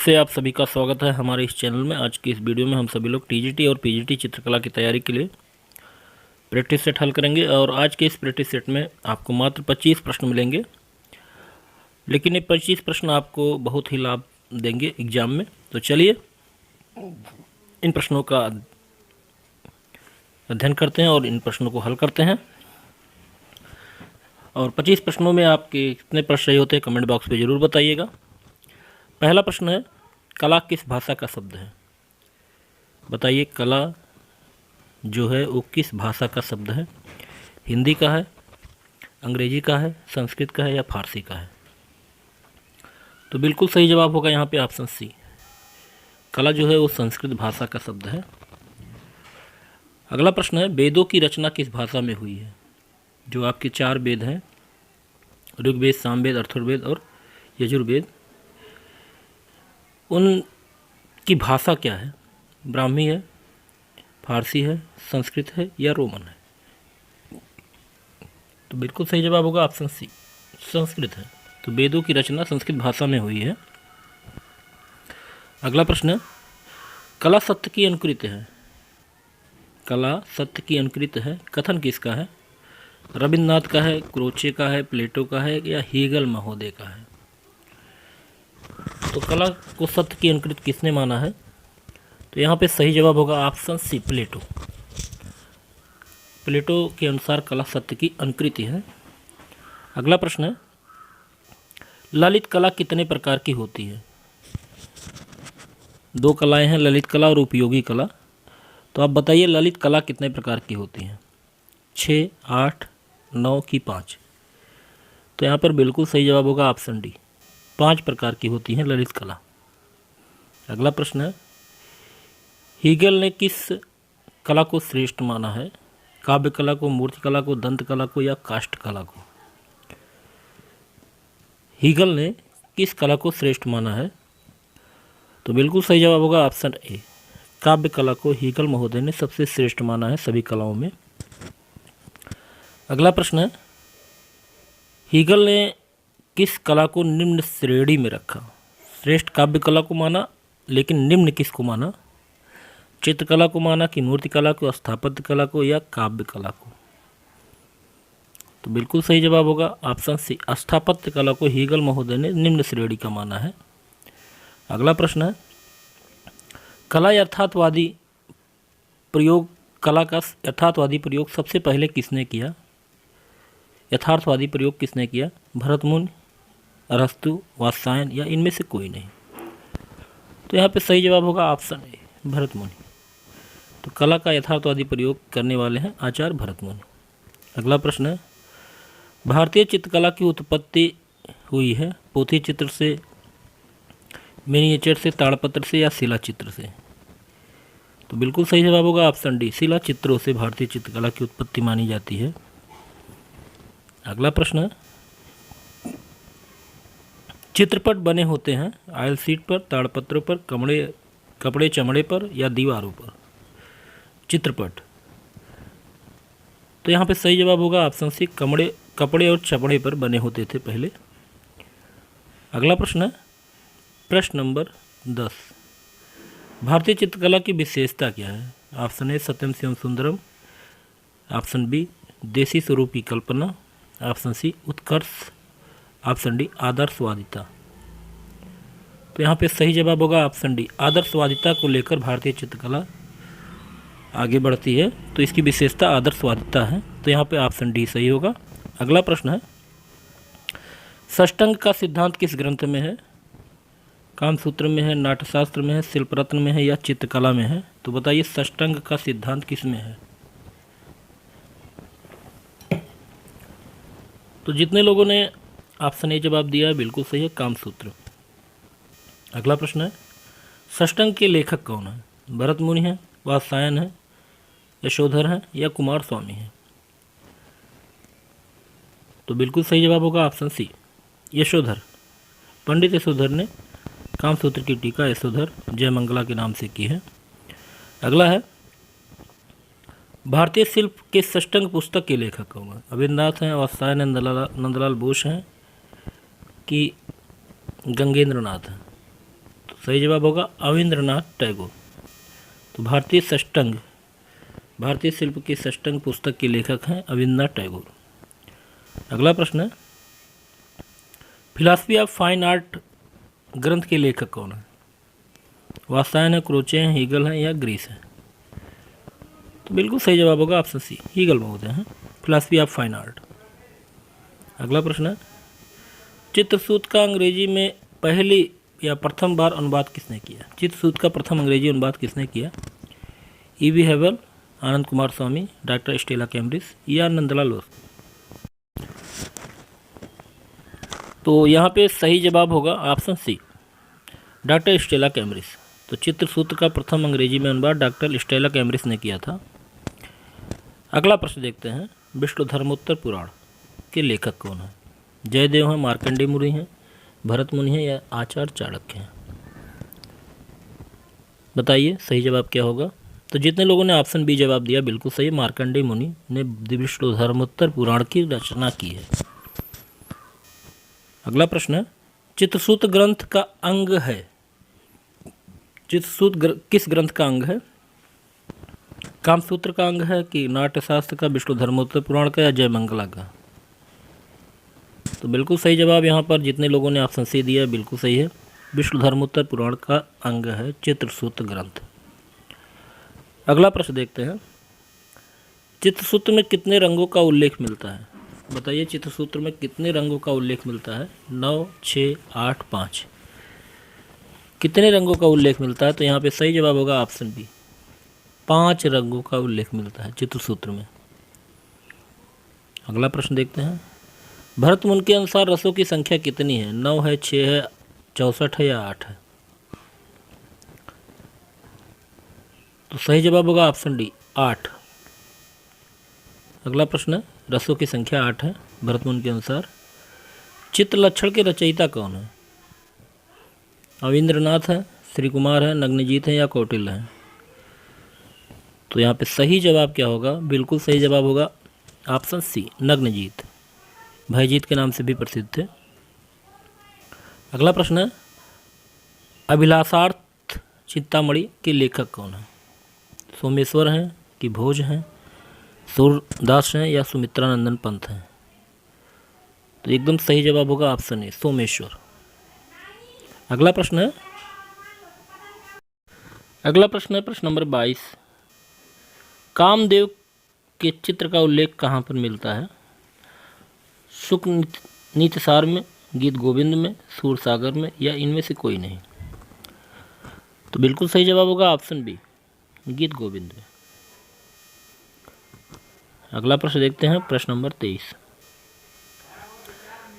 से आप सभी का स्वागत है हमारे इस चैनल में। आज की इस वीडियो में हम सभी लोग टीजीटी और पीजीटी चित्रकला की तैयारी के लिए प्रैक्टिस सेट हल करेंगे और आज के इस प्रैक्टिस सेट में आपको मात्र 25 प्रश्न मिलेंगे, लेकिन ये 25 प्रश्न आपको बहुत ही लाभ देंगे एग्जाम में। तो चलिए इन प्रश्नों का अध्ययन करते हैं और इन प्रश्नों को हल करते हैं। और 25 प्रश्नों में आपके कितने प्रश्न सही होते हैं कमेंट बॉक्स में ज़रूर बताइएगा। पहला प्रश्न है, कला किस भाषा का शब्द है? बताइए, कला जो है वो किस भाषा का शब्द है? हिंदी का है, अंग्रेजी का है, संस्कृत का है या फारसी का है? तो बिल्कुल सही जवाब होगा यहाँ पे ऑप्शन सी। कला जो है वो संस्कृत भाषा का शब्द है। अगला प्रश्न है, वेदों की रचना किस भाषा में हुई है? जो आपके 4 वेद हैं, ऋग्वेद, सामवेद, अथर्ववेद और यजुर्वेद, उनकी भाषा क्या है? ब्राह्मी है, फारसी है, संस्कृत है या रोमन है? तो बिल्कुल सही जवाब होगा ऑप्शन सी, संस्कृत है। तो वेदों की रचना संस्कृत भाषा में हुई है। अगला प्रश्न है, कला सत्य की अनुकृति है? कला सत्य की अनुकृति है, कथन किसका है? रविन्द्रनाथ का है, क्रोचे का है, प्लेटो का है या हीगल महोदय का है? तो कला को सत्य की अनुकृति किसने माना है? तो यहाँ पे सही जवाब होगा ऑप्शन सी, प्लेटो। प्लेटो के अनुसार कला सत्य की अनुकृति है। अगला प्रश्न है, ललित कला कितने प्रकार की होती है? 2 कलाएं हैं, ललित कला और उपयोगी कला। तो आप बताइए ललित कला कितने प्रकार की होती हैं? 6, 8, 9 की 5? तो यहाँ पर बिल्कुल सही जवाब होगा ऑप्शन डी, 5 प्रकार की होती हैं ललित कला। अगला प्रश्न है, हीगल ने किस कला को श्रेष्ठ माना है? काव्य कला को, मूर्ति कला को, दंत कला को या काष्ठ कला को? हीगल ने किस कला को श्रेष्ठ माना है? तो बिल्कुल सही जवाब होगा ऑप्शन ए, काव्य कला को हीगल महोदय ने सबसे श्रेष्ठ माना है सभी कलाओं में। अगला प्रश्न है, हीगल ने किस कला को निम्न श्रेणी में रखा? श्रेष्ठ काव्य कला को माना, लेकिन निम्न किसको माना? चित्रकला को माना कि मूर्ति कला को, स्थापत्य कला को या काव्य कला को? तो बिल्कुल सही जवाब होगा ऑप्शन सी, स्थापत्य कला को हीगल महोदय ने निम्न श्रेणी का माना है। अगला प्रश्न है, कला का यथार्थवादी प्रयोग सबसे पहले किसने किया? यथार्थवादी प्रयोग किसने किया? भरतमुनि, अरस्तु, वात्स्यायन या इनमें से कोई नहीं? तो यहाँ पे सही जवाब होगा ऑप्शन ए, भरतमुनि। तो कला का यथार्थवादी प्रयोग करने वाले हैं आचार्य भरतमुनि। अगला प्रश्न है, भारतीय चित्रकला की उत्पत्ति हुई है पोथी चित्र से, मिनिएचर से, ताड़पत्र से या शिला चित्र से? तो बिल्कुल सही जवाब होगा ऑप्शन डी, शिला चित्रों से भारतीय चित्रकला की उत्पत्ति मानी जाती है। अगला प्रश्न है, चित्रपट बने होते हैं ऑयल शीट पर, ताड़पत्रों पर, कपड़े चमड़े पर या दीवारों पर? चित्रपट। तो यहाँ पे सही जवाब होगा ऑप्शन सी, कपड़े और चमड़े पर बने होते थे पहले। अगला प्रश्न है, प्रश्न नंबर 10, भारतीय चित्रकला की विशेषता क्या है? ऑप्शन ए, सत्यम शिवम सुंदरम, ऑप्शन बी, देसी स्वरूप की कल्पना, ऑप्शन सी, उत्कर्ष, ऑप्शन डी, आदर्शवादिता। तो यहाँ पे सही जवाब होगा ऑप्शन डी, आदर्शवादिता को लेकर भारतीय चित्रकला आगे बढ़ती है, तो इसकी विशेषता आदर्शवादिता है। तो यहाँ पे ऑप्शन डी सही होगा। अगला प्रश्न है, षष्टांग का सिद्धांत किस ग्रंथ में है? कामसूत्र में है, नाट्यशास्त्र में है, शिल्परत्न में है या चित्रकला में है? तो बताइए षष्टांग का सिद्धांत किस में है? तो जितने लोगों ने ऑप्शन ए जवाब दिया है बिल्कुल सही है, कामसूत्र। अगला प्रश्न है, षष्टांग के लेखक कौन है? भरतमुनि है, वात्स्यायन है, यशोधर है या कुमार स्वामी है? तो बिल्कुल सही जवाब होगा ऑप्शन सी, यशोधर। पंडित यशोधर ने कामसूत्र की टीका यशोधर जयमंगला के नाम से की है। अगला है, भारतीय शिल्प के षष्टांग पुस्तक के लेखक कौन है? अविन्द्रनाथ हैं, वात्स्यायन, नंदलाल बोस हैं कि गंगेंद्र नाथ हैं? तो सही जवाब होगा अविंद्रनाथ टैगोर। तो भारतीय शिल्प की षष्टंग पुस्तक के लेखक हैं अविंद्रनाथ टैगोर। अगला प्रश्न है, फिलॉसफी ऑफ फाइन आर्ट ग्रंथ के लेखक कौन है? वात्सायन है, क्रोचे हैं, हीगल है या ग्रीस है? तो बिल्कुल सही जवाब होगा ऑप्शन सी, हीगल महोदय हैं, फिलॉसफी ऑफ फाइन आर्ट। अगला प्रश्न है, चित्रसूत का अंग्रेजी में पहली या प्रथम बार अनुवाद किसने किया? चित्रसूत का प्रथम अंग्रेजी अनुवाद किसने किया? E.V. Havell, Ananda Coomaraswamy, doctor Stella Cambridge या नंदलाल बोस? तो यहाँ पे सही जवाब होगा option C, doctor Stella Cambridge. तो चित्रसूत्र का प्रथम अंग्रेजी में अनुवाद डॉक्टर स्टेला कैम्ब्रिज ने किया था। अगला प्रश्न देखते हैं, विष्णु धर्मोत्तर पुराण के लेखक कौन है? जयदेव हैं, मार्कंडेय मुनि हैं, भरत मुनि हैं या आचार्य चाणक्य हैं? बताइए सही जवाब क्या होगा। तो जितने लोगों ने ऑप्शन बी जवाब दिया बिल्कुल सही, मार्कंडेय मुनि ने विष्णु धर्मोत्तर पुराण की रचना की है। अगला प्रश्न है, चित्रसूत ग्रंथ का अंग है, किस ग्रंथ का अंग है? कामसूत्र का अंग है कि नाट्यशास्त्र का, विष्णु धर्मोत्तर पुराण का या जयमंगला का? तो बिल्कुल सही जवाब यहाँ पर जितने लोगों ने ऑप्शन सी दिया बिल्कुल सही है, विष्णु धर्मोत्तर पुराण का अंग है चित्रसूत ग्रंथ। अगला प्रश्न देखते हैं, चित्रसूत्र में कितने रंगों का उल्लेख मिलता है? बताइए चित्रसूत्र में कितने रंगों का उल्लेख मिलता है? 9, 6, 8, 5। कितने रंगों का उल्लेख मिलता है? तो यहाँ पे सही जवाब होगा ऑप्शन बी, 5 रंगों का उल्लेख मिलता है चित्रसूत्र में। अगला प्रश्न देखते हैं, भरत मुनि के अनुसार रसों की संख्या कितनी है? 9 है, 6 है, 64 है या 8 है? तो सही जवाब होगा ऑप्शन डी, 8। अगला प्रश्न है, रसों की संख्या 8 है भरत मुनि के अनुसार। चित्र लक्षण के रचयिता कौन है? अविंद्रनाथ है, श्री कुमार है, नग्नजीत है या कौटिल्य है? तो यहाँ पे सही जवाब क्या होगा? बिल्कुल सही जवाब होगा ऑप्शन सी, नग्नजीत, भयजीत के नाम से भी प्रसिद्ध थे। अगला प्रश्न है, अभिलाषार्थ चिंतामणि के लेखक कौन है? सोमेश्वर हैं कि भोज हैं, सूरदास हैं या सुमित्रानंदन पंत हैं? तो एकदम सही जवाब होगा ऑप्शन ए, सोमेश्वर। अगला प्रश्न है प्रश्न नंबर 22, कामदेव के चित्र का उल्लेख कहाँ पर मिलता है? शुक नीतिसार में, गीत गोविंद में, सूरसागर में या इनमें से कोई नहीं? तो बिल्कुल सही जवाब होगा ऑप्शन बी, गीत गोविंद में। अगला प्रश्न देखते हैं, प्रश्न नंबर 23,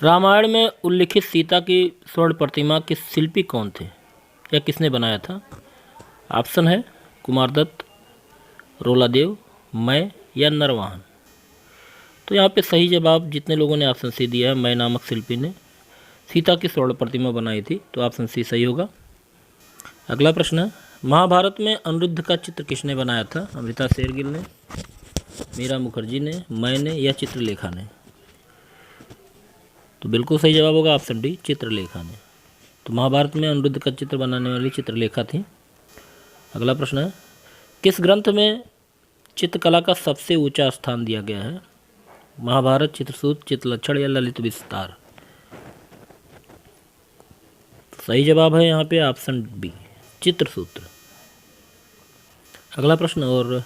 रामायण में उल्लिखित सीता की स्वर्ण प्रतिमा के शिल्पी कौन थे या किसने बनाया था? ऑप्शन है कुमारदत्त, रोलादेव, मैं या नरवाहन? तो यहाँ पे सही जवाब जितने लोगों ने ऑप्शन सी दिया है, मैं नामक शिल्पी ने सीता की स्वर्ण प्रतिमा बनाई थी, तो ऑप्शन सी सही होगा। अगला प्रश्न है, महाभारत में अनिरुद्ध का चित्र किसने बनाया था? अमृता शेरगिल ने, मीरा मुखर्जी ने, मैंने या चित्रलेखा ने? तो बिल्कुल सही जवाब होगा ऑप्शन डी, चित्रलेखा ने। तो महाभारत में अनिरुद्ध का चित्र बनाने वाली चित्रलेखा थी। अगला प्रश्न है, किस ग्रंथ में चित्रकला का सबसे ऊंचा स्थान दिया गया है? महाभारत, चित्रसूत, चित्रलक्षण या ललित विस्तार? सही जवाब है यहाँ पे ऑप्शन बी, चित्रसूत्र। अगला प्रश्न, और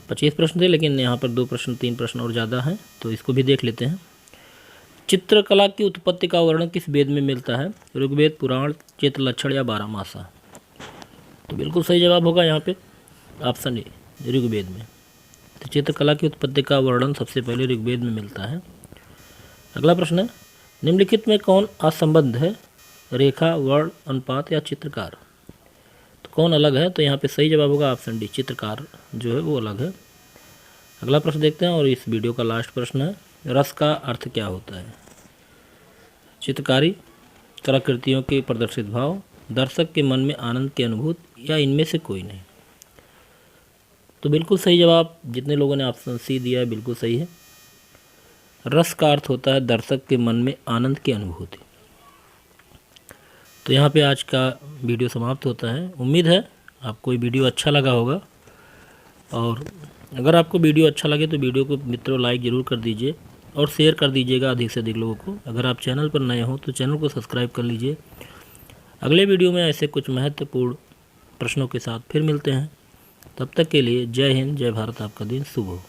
25 प्रश्न थे लेकिन यहाँ पर 2 प्रश्न 3 प्रश्न और ज़्यादा हैं, तो इसको भी देख लेते हैं। चित्रकला की उत्पत्ति का वर्णन किस वेद में मिलता है? ऋग्वेद, पुराण, चित्रलक्षण या बारहमासा? तो बिल्कुल सही जवाब होगा यहाँ पे ऑप्शन ए, ऋग्वेद में। तो चित्रकला की उत्पत्ति का वर्णन सबसे पहले ऋग्वेद में मिलता है। अगला प्रश्न है, निम्नलिखित में कौन असंबद्ध है? रेखा, वर्ण, अनुपात या चित्रकार? तो कौन अलग है? तो यहाँ पे सही जवाब होगा ऑप्शन डी, चित्रकार जो है वो अलग है। अगला प्रश्न देखते हैं, और इस वीडियो का लास्ट प्रश्न है, रस का अर्थ क्या होता है? चित्रकारी, कलाकृतियों के प्रदर्शित भाव, दर्शक के मन में आनंद की अनुभूति या इनमें से कोई नहीं? तो बिल्कुल सही जवाब जितने लोगों ने ऑप्शन सी दिया है बिल्कुल सही है। रस का अर्थ होता है दर्शक के मन में आनंद की अनुभूति। तो यहाँ पे आज का वीडियो समाप्त होता है। उम्मीद है आपको ये वीडियो अच्छा लगा होगा, और अगर आपको वीडियो अच्छा लगे तो वीडियो को मित्रों लाइक ज़रूर कर दीजिए और शेयर कर दीजिएगा अधिक से अधिक लोगों को। अगर आप चैनल पर नए हो तो चैनल को सब्सक्राइब कर लीजिए। अगले वीडियो में ऐसे कुछ महत्वपूर्ण प्रश्नों के साथ फिर मिलते हैं। तब तक के लिए जय हिंद, जय भारत। आपका दिन शुभ हो।